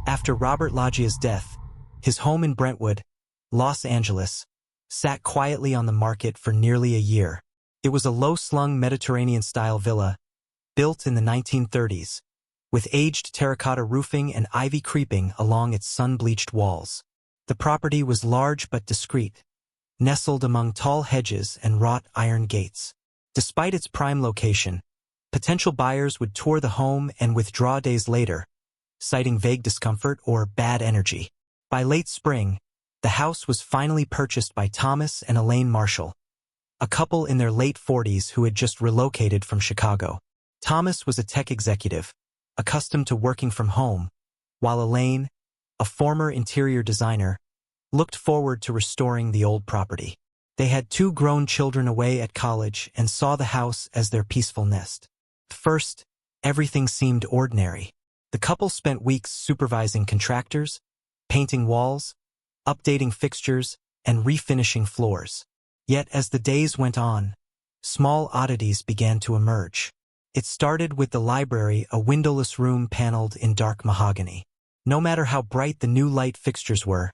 After Robert Loggia's death, his home in Brentwood, Los Angeles, sat quietly on the market for nearly a year. It was a low-slung Mediterranean-style villa, built in the 1930s, with aged terracotta roofing and ivy creeping along its sun-bleached walls. The property was large but discreet, nestled among tall hedges and wrought iron gates. Despite its prime location, potential buyers would tour the home and withdraw days later, citing vague discomfort or bad energy. By late spring, the house was finally purchased by Thomas and Elaine Marshall, a couple in their late 40s who had just relocated from Chicago. Thomas was a tech executive, accustomed to working from home, while Elaine, a former interior designer, looked forward to restoring the old property. They had 2 grown children away at college and saw the house as their peaceful nest. At first, everything seemed ordinary. The couple spent weeks supervising contractors, painting walls, updating fixtures, and refinishing floors. Yet as the days went on, small oddities began to emerge. It started with the library, a windowless room paneled in dark mahogany. No matter how bright the new light fixtures were,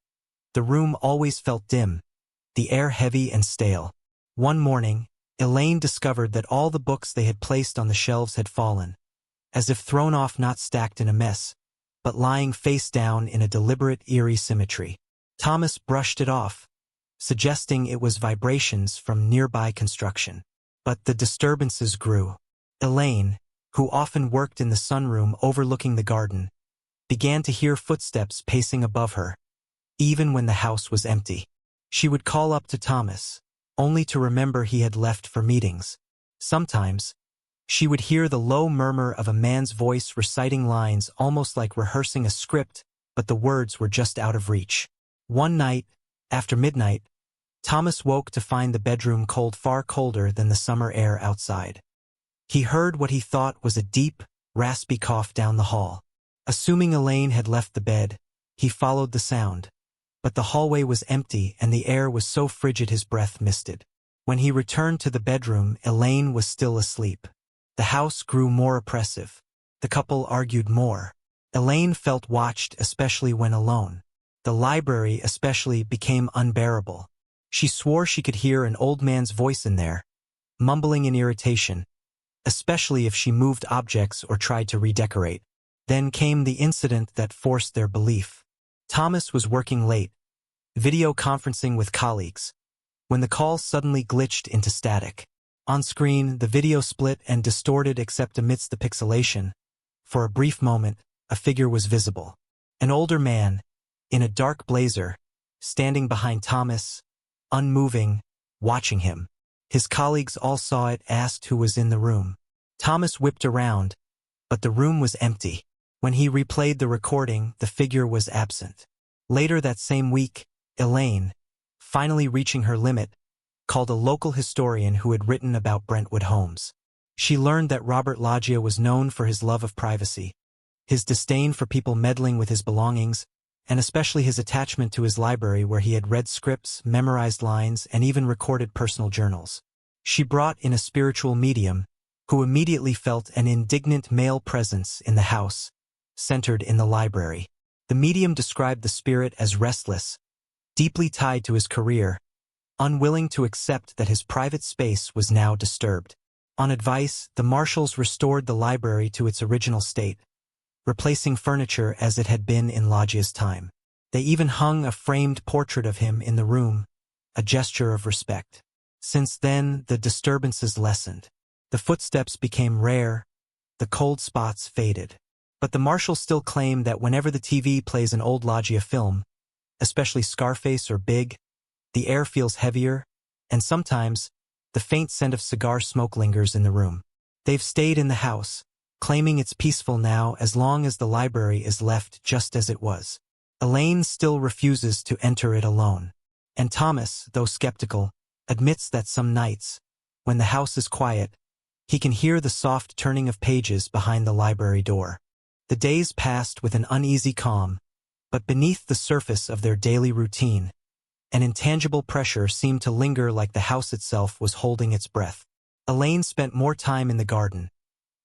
the room always felt dim, the air heavy and stale. One morning, Elaine discovered that all the books they had placed on the shelves had fallen, as if thrown off, not stacked in a mess, but lying face down in a deliberate, eerie symmetry. Thomas brushed it off, suggesting it was vibrations from nearby construction. But the disturbances grew. Elaine, who often worked in the sunroom overlooking the garden, began to hear footsteps pacing above her, even when the house was empty. She would call up to Thomas, only to remember he had left for meetings. Sometimes, she would hear the low murmur of a man's voice reciting lines almost like rehearsing a script, but the words were just out of reach. One night, after midnight, Thomas woke to find the bedroom cold, far colder than the summer air outside. He heard what he thought was a deep, raspy cough down the hall. Assuming Elaine had left the bed, he followed the sound. But the hallway was empty and the air was so frigid his breath misted. When he returned to the bedroom, Elaine was still asleep. The house grew more oppressive. The couple argued more. Elaine felt watched, especially when alone. The library especially became unbearable. She swore she could hear an old man's voice in there, mumbling in irritation, especially if she moved objects or tried to redecorate. Then came the incident that forced their belief. Thomas was working late, video conferencing with colleagues, when the call suddenly glitched into static. On screen, the video split and distorted except amidst the pixelation. For a brief moment, a figure was visible. An older man, in a dark blazer, standing behind Thomas, unmoving, watching him. His colleagues all saw it, asked who was in the room. Thomas whipped around, but the room was empty. When he replayed the recording, the figure was absent. Later that same week, Elaine, finally reaching her limit, called a local historian who had written about Brentwood homes. She learned that Robert Loggia was known for his love of privacy, his disdain for people meddling with his belongings, and especially his attachment to his library where he had read scripts, memorized lines, and even recorded personal journals. She brought in a spiritual medium, who immediately felt an indignant male presence in the house, centered in the library. The medium described the spirit as restless, deeply tied to his career, unwilling to accept that his private space was now disturbed. On advice, the Marshalls restored the library to its original state, replacing furniture as it had been in Loggia's time. They even hung a framed portrait of him in the room, a gesture of respect. Since then, the disturbances lessened. The footsteps became rare, the cold spots faded. But the Marshalls still claim that whenever the TV plays an old Loggia film, especially Scarface or Big, the air feels heavier, and sometimes, the faint scent of cigar smoke lingers in the room. They've stayed in the house, claiming it's peaceful now as long as the library is left just as it was. Elaine still refuses to enter it alone. And Thomas, though skeptical, admits that some nights, when the house is quiet, he can hear the soft turning of pages behind the library door. The days passed with an uneasy calm, but beneath the surface of their daily routine, an intangible pressure seemed to linger like the house itself was holding its breath. Elaine spent more time in the garden,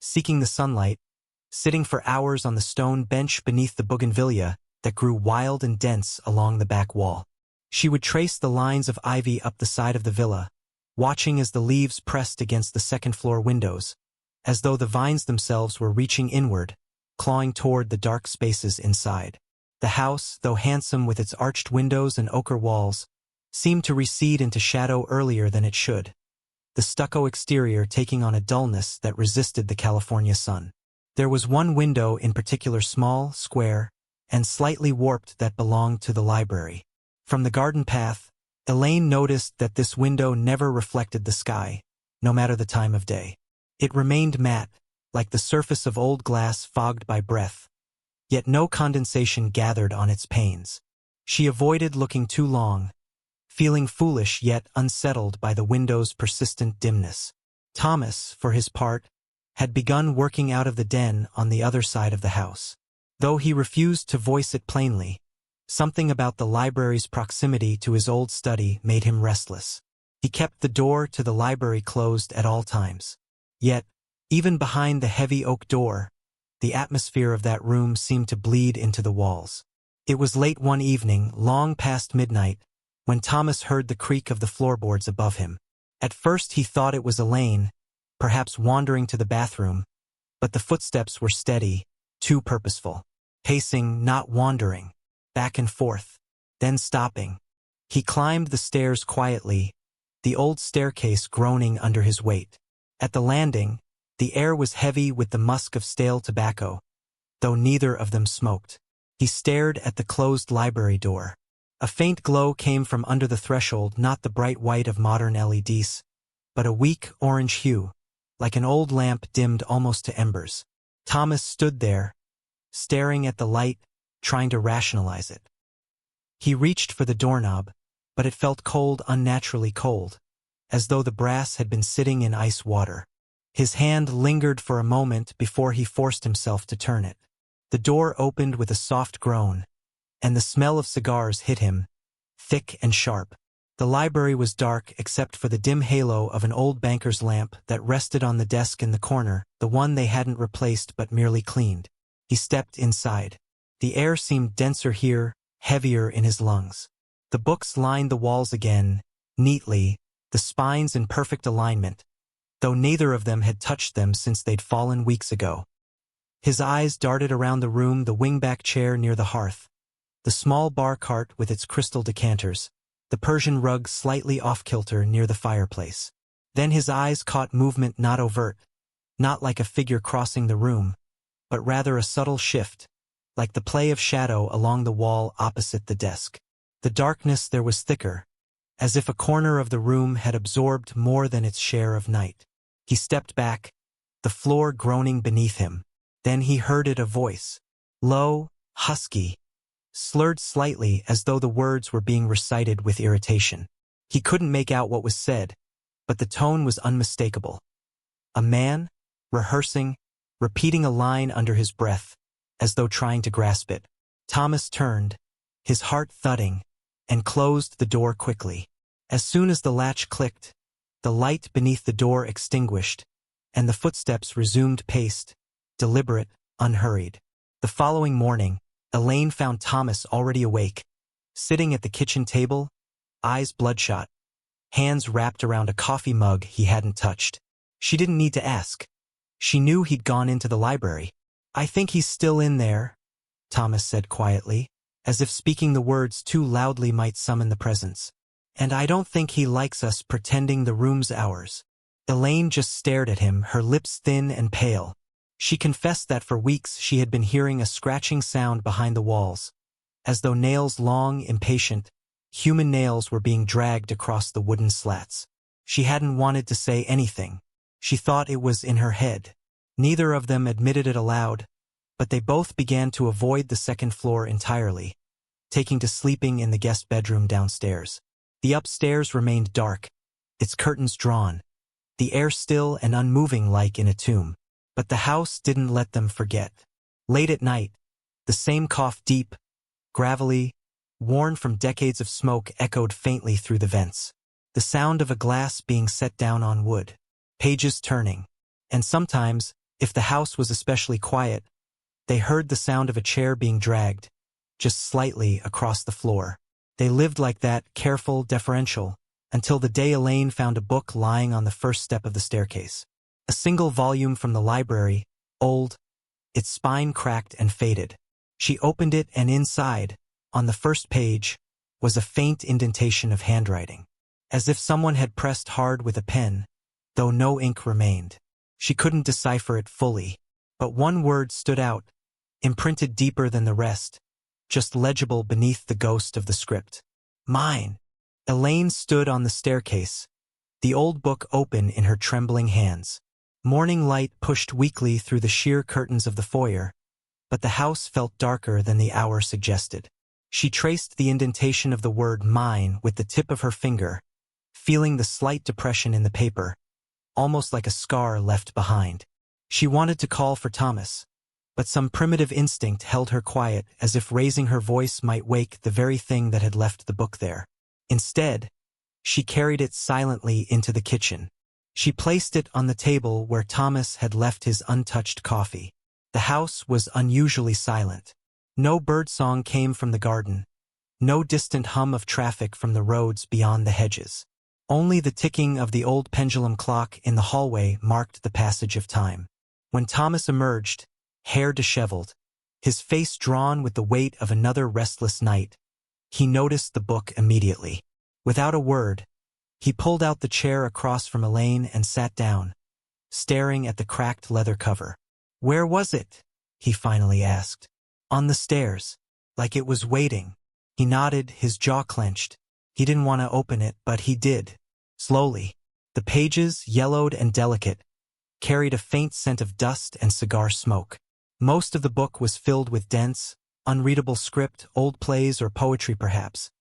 seeking the sunlight, sitting for hours on the stone bench beneath the bougainvillea that grew wild and dense along the back wall. She would trace the lines of ivy up the side of the villa, watching as the leaves pressed against the second-floor windows, as though the vines themselves were reaching inward, clawing toward the dark spaces inside. The house, though handsome with its arched windows and ochre walls, seemed to recede into shadow earlier than it should, the stucco exterior taking on a dullness that resisted the California sun. There was one window in particular, small, square, and slightly warped, that belonged to the library. From the garden path, Elaine noticed that this window never reflected the sky, no matter the time of day. It remained matte, like the surface of old glass fogged by breath, yet no condensation gathered on its panes. She avoided looking too long, feeling foolish yet unsettled by the window's persistent dimness. Thomas, for his part, had begun working out of the den on the other side of the house. Though he refused to voice it plainly, something about the library's proximity to his old study made him restless. He kept the door to the library closed at all times. Yet, even behind the heavy oak door, the atmosphere of that room seemed to bleed into the walls. It was late one evening, long past midnight, when Thomas heard the creak of the floorboards above him. At first he thought it was Elaine, perhaps wandering to the bathroom, but the footsteps were steady, too purposeful, pacing, not wandering, back and forth, then stopping. He climbed the stairs quietly, the old staircase groaning under his weight. At the landing, the air was heavy with the musk of stale tobacco, though neither of them smoked. He stared at the closed library door. A faint glow came from under the threshold, not the bright white of modern LEDs, but a weak orange hue, like an old lamp dimmed almost to embers. Thomas stood there, staring at the light, trying to rationalize it. He reached for the doorknob, but it felt cold, unnaturally cold, as though the brass had been sitting in ice water. His hand lingered for a moment before he forced himself to turn it. The door opened with a soft groan, and the smell of cigars hit him, thick and sharp. The library was dark except for the dim halo of an old banker's lamp that rested on the desk in the corner, the one they hadn't replaced but merely cleaned. He stepped inside. The air seemed denser here, heavier in his lungs. The books lined the walls again, neatly, the spines in perfect alignment, though neither of them had touched them since they'd fallen weeks ago. His eyes darted around the room, the wingback chair near the hearth, the small bar cart with its crystal decanters, the Persian rug slightly off-kilter near the fireplace. Then his eyes caught movement, not overt, not like a figure crossing the room, but rather a subtle shift, like the play of shadow along the wall opposite the desk. The darkness there was thicker, as if a corner of the room had absorbed more than its share of night. He stepped back, the floor groaning beneath him. Then he heard it, a voice, low, husky, slurred slightly as though the words were being recited with irritation. He couldn't make out what was said, but the tone was unmistakable. A man, rehearsing, repeating a line under his breath, as though trying to grasp it. Thomas turned, his heart thudding, and closed the door quickly. As soon as the latch clicked, the light beneath the door extinguished, and the footsteps resumed paced, deliberate, unhurried. The following morning, Elaine found Thomas already awake, sitting at the kitchen table, eyes bloodshot, hands wrapped around a coffee mug he hadn't touched. She didn't need to ask. She knew he'd gone into the library. "I think he's still in there," Thomas said quietly, as if speaking the words too loudly might summon the presence. "And I don't think he likes us pretending the room's ours." Elaine just stared at him, her lips thin and pale. She confessed that for weeks she had been hearing a scratching sound behind the walls, as though nails, long, impatient, human nails, were being dragged across the wooden slats. She hadn't wanted to say anything. She thought it was in her head. Neither of them admitted it aloud, but they both began to avoid the second floor entirely, taking to sleeping in the guest bedroom downstairs. The upstairs remained dark, its curtains drawn, the air still and unmoving like in a tomb. But the house didn't let them forget. Late at night, the same cough, deep, gravelly, worn from decades of smoke, echoed faintly through the vents. The sound of a glass being set down on wood, pages turning, and sometimes, If the house was especially quiet, they heard the sound of a chair being dragged, just slightly across the floor. They lived like that, careful, deferential, until the day Elaine found a book lying on the first step of the staircase. A single volume from the library, old, its spine cracked and faded. She opened it, and inside, on the first page, was a faint indentation of handwriting, as if someone had pressed hard with a pen, though no ink remained. She couldn't decipher it fully, but one word stood out, imprinted deeper than the rest, just legible beneath the ghost of the script. Mine. Elaine stood on the staircase, the old book open in her trembling hands. Morning light pushed weakly through the sheer curtains of the foyer, but the house felt darker than the hour suggested. She traced the indentation of the word mine with the tip of her finger, feeling the slight depression in the paper, almost like a scar left behind. She wanted to call for Thomas, but some primitive instinct held her quiet, as if raising her voice might wake the very thing that had left the book there. Instead, she carried it silently into the kitchen. She placed it on the table where Thomas had left his untouched coffee. The house was unusually silent. No birdsong came from the garden, no distant hum of traffic from the roads beyond the hedges. Only the ticking of the old pendulum clock in the hallway marked the passage of time. When Thomas emerged, hair disheveled, his face drawn with the weight of another restless night, he noticed the book immediately. Without a word, he pulled out the chair across from Elaine and sat down, staring at the cracked leather cover. "Where was it?" he finally asked. "On the stairs, like it was waiting." He nodded, his jaw clenched. He didn't want to open it, but he did. Slowly, the pages, yellowed and delicate, carried a faint scent of dust and cigar smoke. Most of the book was filled with dense, unreadable script, old plays or poetry perhaps,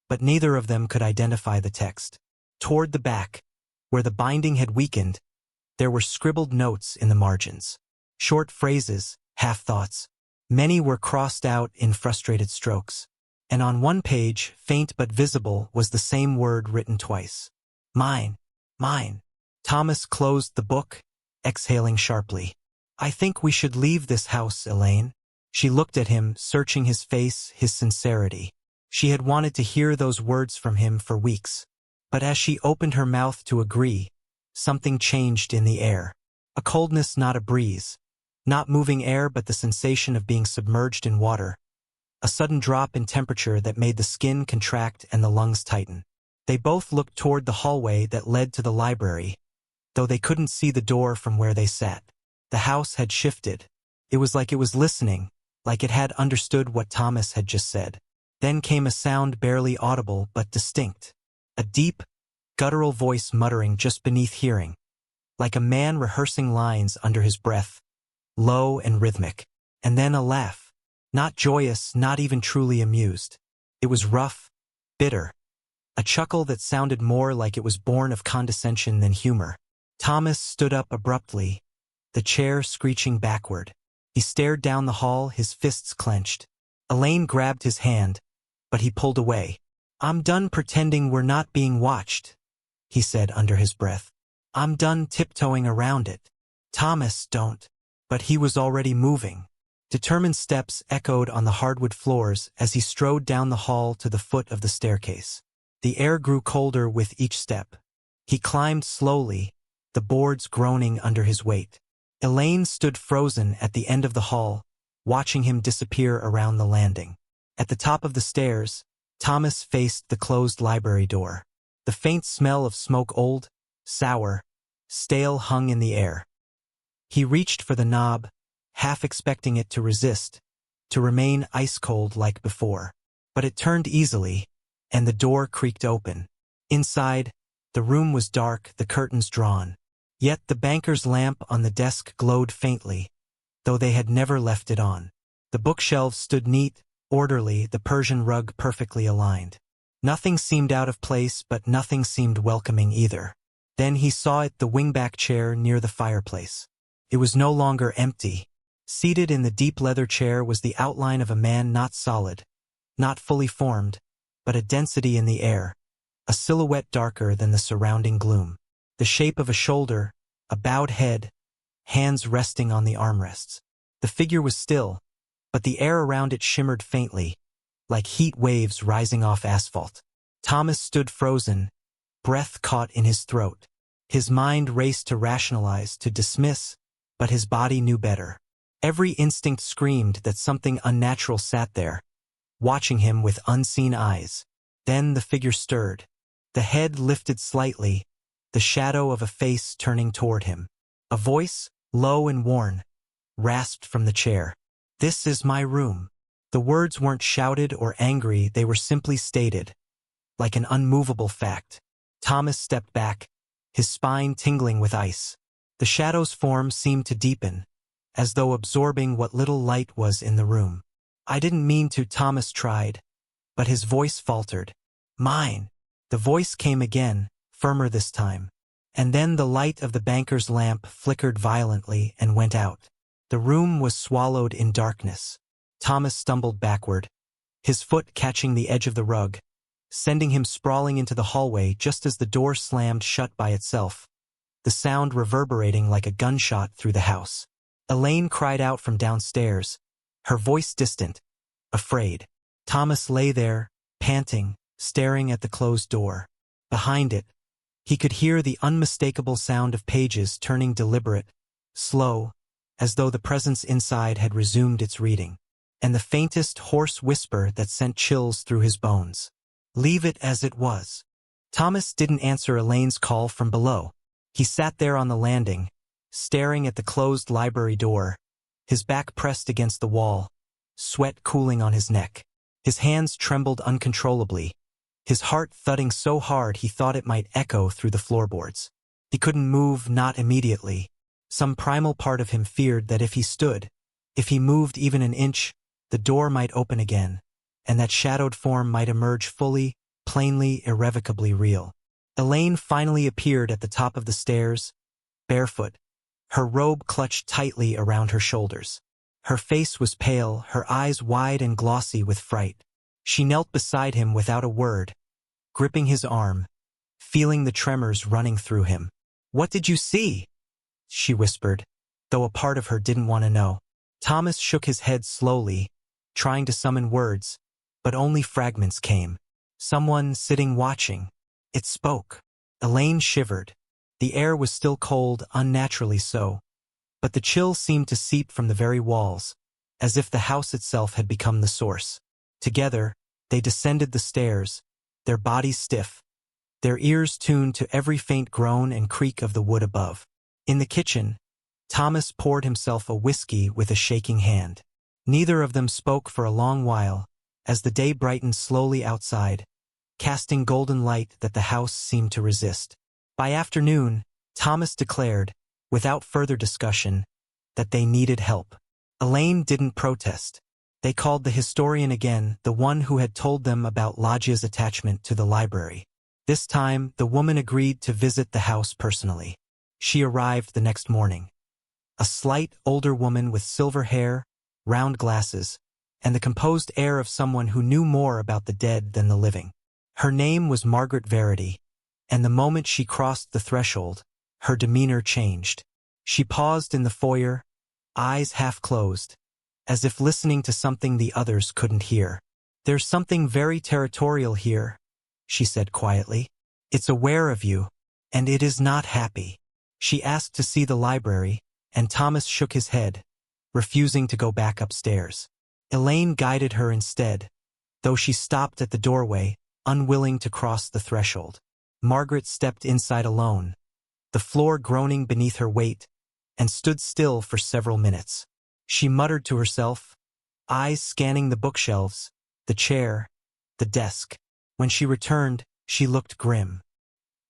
but neither of them could identify the text. Toward the back, where the binding had weakened, there were scribbled notes in the margins. Short phrases, half-thoughts. Many were crossed out in frustrated strokes. And on one page, faint but visible, was the same word written twice. "Mine, mine." Thomas closed the book, exhaling sharply. "I think we should leave this house, Elaine." She looked at him, searching his face, his sincerity. She had wanted to hear those words from him for weeks. But as she opened her mouth to agree, something changed in the air. A coldness, not a breeze. Not moving air, but the sensation of being submerged in water. A sudden drop in temperature that made the skin contract and the lungs tighten. They both looked toward the hallway that led to the library, though they couldn't see the door from where they sat. The house had shifted. It was like it was listening, like it had understood what Thomas had just said. Then came a sound barely audible but distinct. A deep, guttural voice muttering just beneath hearing, like a man rehearsing lines under his breath, low and rhythmic. And then a laugh. Not joyous, not even truly amused. It was rough, bitter. A chuckle that sounded more like it was born of condescension than humor. Thomas stood up abruptly, the chair screeching backward. He stared down the hall, his fists clenched. Elaine grabbed his hand, but he pulled away. "I'm done pretending we're not being watched," he said under his breath. "I'm done tiptoeing around it." "Thomas, don't." But he was already moving. Determined steps echoed on the hardwood floors as he strode down the hall to the foot of the staircase. The air grew colder with each step. He climbed slowly, the boards groaning under his weight. Elaine stood frozen at the end of the hall, watching him disappear around the landing. At the top of the stairs, Thomas faced the closed library door. The faint smell of smoke, old, sour, stale, hung in the air. He reached for the knob, half expecting it to resist, to remain ice-cold like before. But it turned easily, and the door creaked open. Inside, the room was dark, the curtains drawn. Yet the banker's lamp on the desk glowed faintly, though they had never left it on. The bookshelves stood neat, orderly, the Persian rug perfectly aligned. Nothing seemed out of place, but nothing seemed welcoming either. Then he saw it, the wingback chair near the fireplace. It was no longer empty. Seated in the deep leather chair was the outline of a man, not solid, not fully formed, but a density in the air, a silhouette darker than the surrounding gloom. The shape of a shoulder, a bowed head, hands resting on the armrests. The figure was still, but the air around it shimmered faintly, like heat waves rising off asphalt. Thomas stood frozen, breath caught in his throat. His mind raced to rationalize, to dismiss, but his body knew better. Every instinct screamed that something unnatural sat there, watching him with unseen eyes. Then the figure stirred. The head lifted slightly, the shadow of a face turning toward him. A voice, low and worn, rasped from the chair. "This is my room." The words weren't shouted or angry, they were simply stated, like an unmovable fact. Thomas stepped back, his spine tingling with ice. The shadow's form seemed to deepen, as though absorbing what little light was in the room. "I didn't mean to," Thomas tried, but his voice faltered. "Mine." The voice came again, firmer this time. And then the light of the banker's lamp flickered violently and went out. The room was swallowed in darkness. Thomas stumbled backward, his foot catching the edge of the rug, sending him sprawling into the hallway just as the door slammed shut by itself, the sound reverberating like a gunshot through the house. Elaine cried out from downstairs, her voice distant, afraid. Thomas lay there, panting, staring at the closed door. Behind it, he could hear the unmistakable sound of pages turning deliberate, slow, as though the presence inside had resumed its reading, and the faintest hoarse whisper that sent chills through his bones. "Leave it as it was." Thomas didn't answer Elaine's call from below. He sat there on the landing, staring at the closed library door, his back pressed against the wall, sweat cooling on his neck. His hands trembled uncontrollably, his heart thudding so hard he thought it might echo through the floorboards. He couldn't move, not immediately. Some primal part of him feared that if he stood, if he moved even an inch, the door might open again, and that shadowed form might emerge fully, plainly, irrevocably real. Elaine finally appeared at the top of the stairs, barefoot, her robe clutched tightly around her shoulders. Her face was pale, her eyes wide and glossy with fright. She knelt beside him without a word, gripping his arm, feeling the tremors running through him. "What did you see?" she whispered, though a part of her didn't want to know. Thomas shook his head slowly, trying to summon words, but only fragments came. "Someone sitting watching." It spoke. Elaine shivered. The air was still cold, unnaturally so, but the chill seemed to seep from the very walls, as if the house itself had become the source. Together, they descended the stairs, their bodies stiff, their ears tuned to every faint groan and creak of the wood above. In the kitchen, Thomas poured himself a whiskey with a shaking hand. Neither of them spoke for a long while, as the day brightened slowly outside, casting golden light that the house seemed to resist. By afternoon, Thomas declared, without further discussion, that they needed help. Elaine didn't protest. They called the historian again, the one who had told them about Loggia's attachment to the library. This time, the woman agreed to visit the house personally. She arrived the next morning. A slight, older woman with silver hair, round glasses, and the composed air of someone who knew more about the dead than the living. Her name was Margaret Verity, and the moment she crossed the threshold, her demeanor changed. She paused in the foyer, eyes half closed, as if listening to something the others couldn't hear. "There's something very territorial here," she said quietly. "It's aware of you, and it is not happy." She asked to see the library, and Thomas shook his head, refusing to go back upstairs. Elaine guided her instead, though she stopped at the doorway, unwilling to cross the threshold. Margaret stepped inside alone, the floor groaning beneath her weight, and stood still for several minutes. She muttered to herself, eyes scanning the bookshelves, the chair, the desk. When she returned, she looked grim.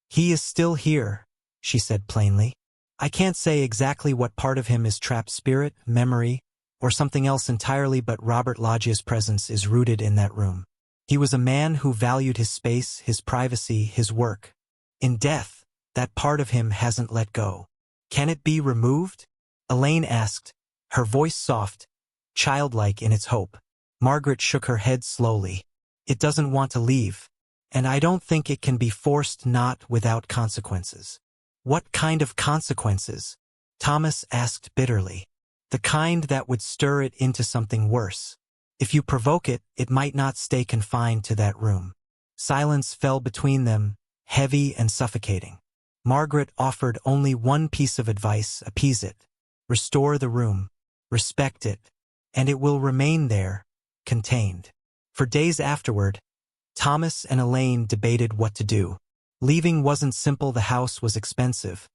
"He is still here," she said plainly. "I can't say exactly what part of him is trapped spirit, memory, or something else entirely, but Robert Loggia's presence is rooted in that room. He was a man who valued his space, his privacy, his work. In death, that part of him hasn't let go. Can it be removed?" Elaine asked, her voice soft, childlike in its hope. Margaret shook her head slowly. "It doesn't want to leave, and I don't think it can be forced, not without consequences." "What kind of consequences?" Thomas asked bitterly. The kind that would stir it into something worse. If you provoke it, it might not stay confined to that room. Silence fell between them, heavy and suffocating. Margaret offered only one piece of advice: appease it. Restore the room. Respect it. And it will remain there, contained. For days afterward, Thomas and Elaine debated what to do. Leaving wasn't simple. The house was expensive.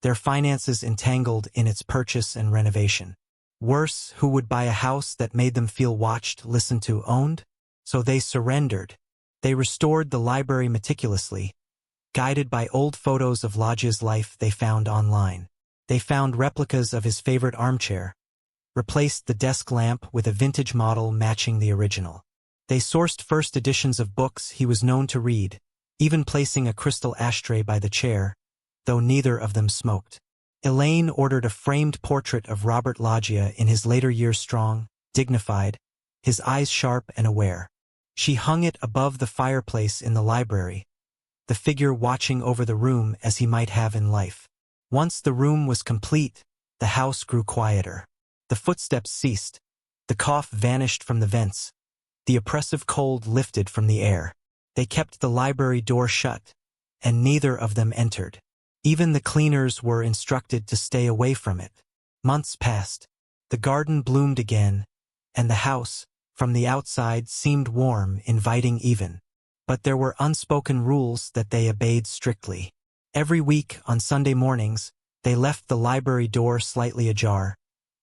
Their finances entangled in its purchase and renovation. Worse, who would buy a house that made them feel watched, listened to, owned? So they surrendered. They restored the library meticulously, guided by old photos of Loggia's life they found online. They found replicas of his favorite armchair, replaced the desk lamp with a vintage model matching the original. They sourced first editions of books he was known to read, even placing a crystal ashtray by the chair, though neither of them smoked. Elaine ordered a framed portrait of Robert Loggia in his later years, strong, dignified, his eyes sharp and aware. She hung it above the fireplace in the library, the figure watching over the room as he might have in life. Once the room was complete, the house grew quieter. The footsteps ceased. The cough vanished from the vents. The oppressive cold lifted from the air. They kept the library door shut, and neither of them entered. Even the cleaners were instructed to stay away from it. Months passed. The garden bloomed again, and the house, from the outside, seemed warm, inviting even. But there were unspoken rules that they obeyed strictly. Every week, on Sunday mornings, they left the library door slightly ajar,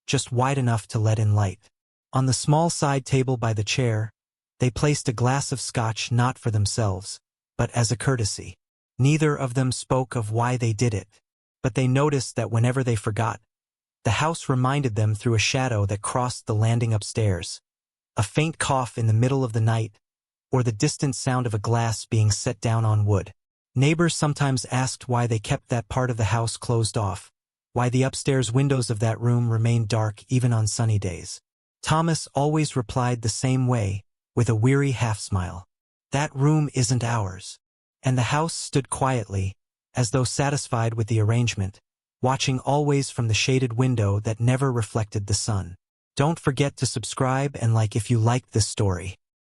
just wide enough to let in light. On the small side table by the chair, they placed a glass of scotch, not for themselves, but as a courtesy. Neither of them spoke of why they did it, but they noticed that whenever they forgot, the house reminded them through a shadow that crossed the landing upstairs. A faint cough in the middle of the night, or the distant sound of a glass being set down on wood. Neighbors sometimes asked why they kept that part of the house closed off, why the upstairs windows of that room remained dark even on sunny days. Thomas always replied the same way, with a weary half-smile. That room isn't ours. And the house stood quietly, as though satisfied with the arrangement, watching always from the shaded window that never reflected the sun. Don't forget to subscribe and like if you liked this story.